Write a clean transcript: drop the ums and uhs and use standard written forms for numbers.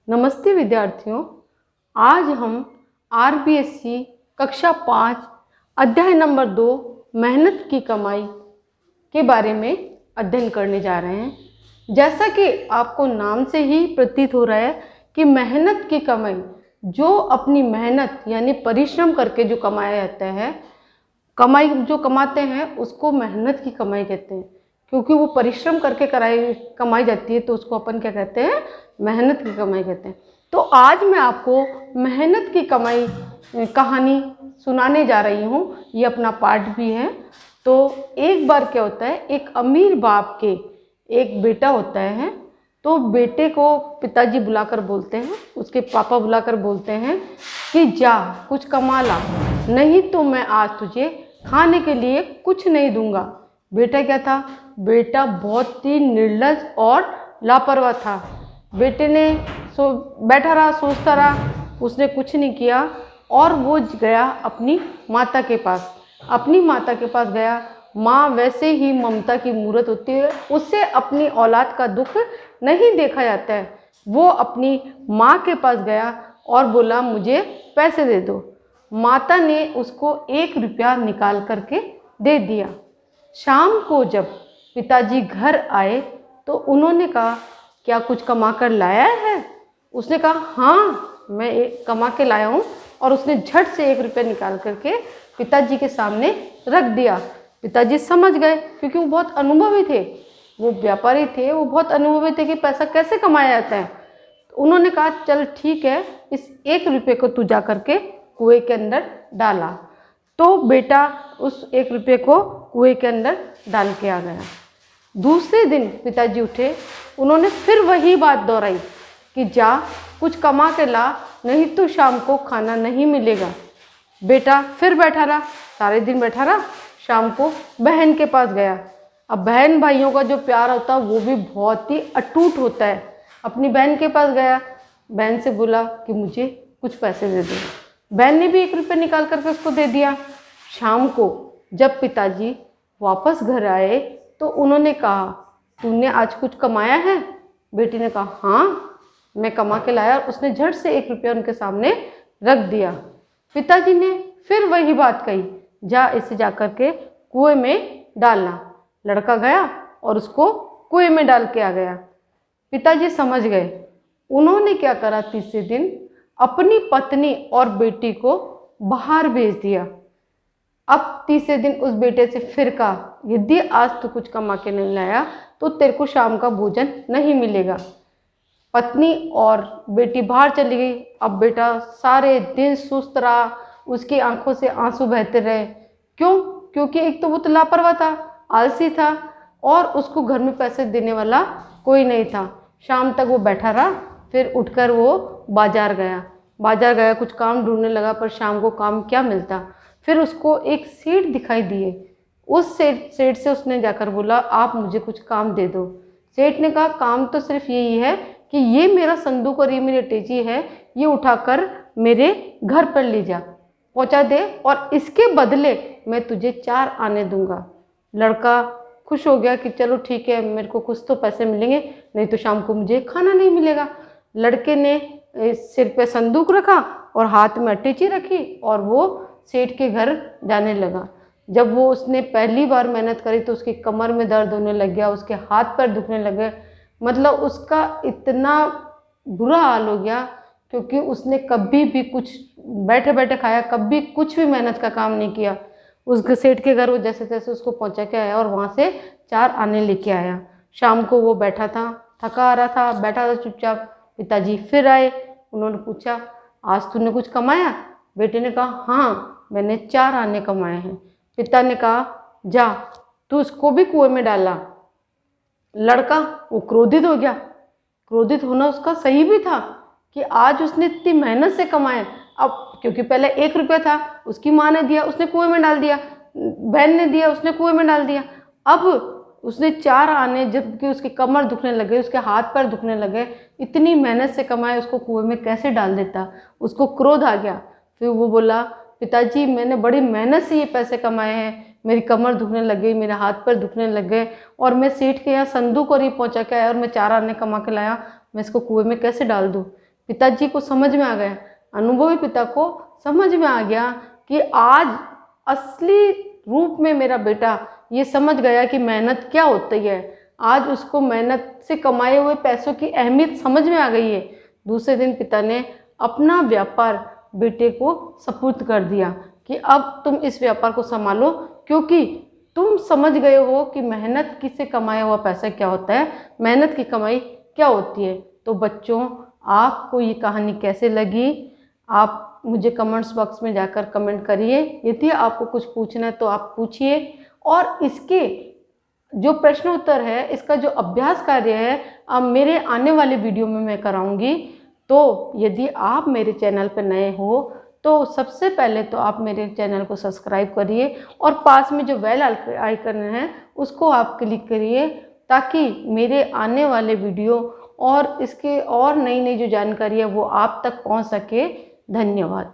नमस्ते विद्यार्थियों। आज हम आरबीएससी कक्षा 5 अध्याय नंबर 2 मेहनत की कमाई के बारे में अध्ययन करने जा रहे हैं। जैसा कि आपको नाम से ही प्रतीत हो रहा है कि मेहनत की कमाई, जो अपनी मेहनत यानी परिश्रम करके जो कमाया जाता है, कमाई जो कमाते हैं उसको मेहनत की कमाई कहते हैं। क्योंकि वो परिश्रम करके कमाई जाती है तो उसको अपन क्या कहते हैं, मेहनत की कमाई कहते हैं। तो आज मैं आपको मेहनत की कमाई कहानी सुनाने जा रही हूँ। ये अपना पाठ भी है। तो एक बार क्या होता है, एक अमीर बाप के एक बेटा होता है। तो बेटे को पिताजी बुलाकर बोलते हैं, उसके पापा बुलाकर बोलते हैं कि जा कुछ कमा ला, नहीं तो मैं आज तुझे खाने के लिए कुछ नहीं दूंगा। बेटा क्या था, बेटा बहुत ही निर्लज और लापरवाह था। बेटे ने बैठा रहा, सोचता रहा, उसने कुछ नहीं किया और वो गया अपनी माता के पास। अपनी माता के पास गया। माँ वैसे ही ममता की मूरत होती है, उससे अपनी औलाद का दुख नहीं देखा जाता है। वो अपनी माँ के पास गया और बोला मुझे पैसे दे दो। माता ने उसको 1 रुपया निकाल करके दे दिया। शाम को जब पिताजी घर आए तो उन्होंने कहा क्या कुछ कमा कर लाया है? उसने कहा हाँ, मैं कमा के लाया हूँ। और उसने झट से 1 रुपया निकाल करके पिताजी के सामने रख दिया। पिताजी समझ गए, क्योंकि वो बहुत अनुभवी थे, वो व्यापारी थे, वो बहुत अनुभवी थे कि पैसा कैसे कमाया जाता है। तो उन्होंने कहा चल ठीक है, इस 1 रुपये को तू जा करके कुएं के अंदर डाला। तो बेटा उस 1 रुपये को कुएं के अंदर डाल के आ गया। दूसरे दिन पिताजी उठे, उन्होंने फिर वही बात दोहराई कि जा कुछ कमा के ला, नहीं तो शाम को खाना नहीं मिलेगा। बेटा फिर बैठा रहा, सारे दिन बैठा रहा। शाम को बहन के पास गया। अब बहन भाइयों का जो प्यार होता है वो भी बहुत ही अटूट होता है। अपनी बहन के पास गया, बहन से बोला कि मुझे कुछ पैसे दे दो। बहन ने भी 1 रुपया निकाल करके उसको दे दिया। शाम को जब पिताजी वापस घर आए तो उन्होंने कहा तूने आज कुछ कमाया है? बेटी ने कहा हाँ, मैं कमा के लाया। और उसने झट से 1 रुपया उनके सामने रख दिया। पिताजी ने फिर वही बात कही, जा इसे जा करके कुएं में डालना। लड़का गया और उसको कुएं में डाल के आ गया। पिताजी समझ गए। उन्होंने क्या करा, तीसरे दिन अपनी पत्नी और बेटी को बाहर भेज दिया। अब तीसरे दिन उस बेटे से फिर कहा यदि आज तू कुछ कमा के नहीं लाया तो तेरे को शाम का भोजन नहीं मिलेगा। पत्नी और बेटी बाहर चली गई। अब बेटा सारे दिन सुस्त रहा, उसकी आंखों से आंसू बहते रहे। क्यों? क्योंकि एक तो वो तो लापरवाह था, आलसी था, और उसको घर में पैसे देने वाला कोई नहीं था। शाम तक वो बैठा रहा, फिर उठकर वो बाजार गया, कुछ काम ढूंढने लगा, पर शाम को काम क्या मिलता। फिर उसको एक सेठ दिखाई दिए। उस सेठ से उसने जाकर बोला आप मुझे कुछ काम दे दो। सेठ ने कहा काम तो सिर्फ यही है कि ये मेरा संदूक और ये मेरी अटैची है, ये उठाकर मेरे घर पर ले जा, पहुंचा दे, और इसके बदले मैं तुझे 4 आने दूंगा। लड़का खुश हो गया कि चलो ठीक है, मेरे को कुछ तो पैसे मिलेंगे, नहीं तो शाम को मुझे खाना नहीं मिलेगा। लड़के ने सिर पे संदूक रखा और हाथ में अटैची रखी और वो सेठ के घर जाने लगा। जब वो उसने पहली बार मेहनत करी तो उसकी कमर में दर्द होने लग गया, उसके हाथ पैर दुखने लगे। मतलब उसका इतना बुरा हाल हो गया, क्योंकि उसने कभी भी कुछ बैठे बैठे खाया, कभी कुछ भी मेहनत का काम नहीं किया। उस सेठ के घर वो जैसे तैसे उसको पहुंचा के आया और वहाँ से 4 आने लेके आया। शाम को वो बैठा था, थका आ रहा था, बैठा था चुपचाप। पिताजी फिर आए, उन्होंने पूछा आज तूने कुछ कमाया? बेटे ने कहा हाँ, मैंने 4 आने कमाए हैं। पिता ने कहा जा तू उसको भी कुएं में डाला। लड़का वो क्रोधित हो गया। क्रोधित होना उसका सही भी था कि आज उसने इतनी मेहनत से कमाए। अब क्योंकि पहले 1 रुपया था, उसकी माँ ने दिया, उसने कुएं में डाल दिया, बहन ने दिया, उसने कुएं में डाल दिया। अब उसने 4 आने, जबकि उसकी कमर दुखने लगे, उसके हाथ पैर दुखने लगे, इतनी मेहनत से कमाए, उसको कुएं में कैसे डाल देता। उसको क्रोध आ गया। फिर वो बोला पिताजी मैंने बड़ी मेहनत से ये पैसे कमाए हैं, मेरी कमर दुखने लग गई, मेरे हाथ पैर दुखने लग गए, और मैं सेठ के यहाँ संदूक और ये पहुँचा के आया और मैं 4 आने कमा के लाया, मैं इसको कुएं में कैसे डाल दूँ। पिताजी को समझ में आ गया, अनुभवी पिता को समझ में आ गया कि आज असली रूप में मेरा बेटा ये समझ गया कि मेहनत क्या होती है। आज उसको मेहनत से कमाए हुए पैसों की अहमियत समझ में आ गई है। दूसरे दिन पिता ने अपना व्यापार बेटे को सुपुर्द कर दिया कि अब तुम इस व्यापार को संभालो, क्योंकि तुम समझ गए हो कि मेहनत से कमाया हुआ पैसा क्या होता है, मेहनत की कमाई क्या होती है। तो बच्चों, आपको ये कहानी कैसे लगी, आप मुझे कमेंट्स बॉक्स में जाकर कमेंट करिए। यदि आपको कुछ पूछना है तो आप पूछिए, और इसके जो प्रश्न उत्तर है, इसका जो अभ्यास कार्य है, अब मेरे आने वाले वीडियो में मैं कराऊंगी। तो यदि आप मेरे चैनल पर नए हो तो सबसे पहले तो आप मेरे चैनल को सब्सक्राइब करिए और पास में जो बेल आइकन है उसको आप क्लिक करिए, ताकि मेरे आने वाले वीडियो और इसके और नई नई जो जानकारी है वो आप तक पहुंच सके। धन्यवाद।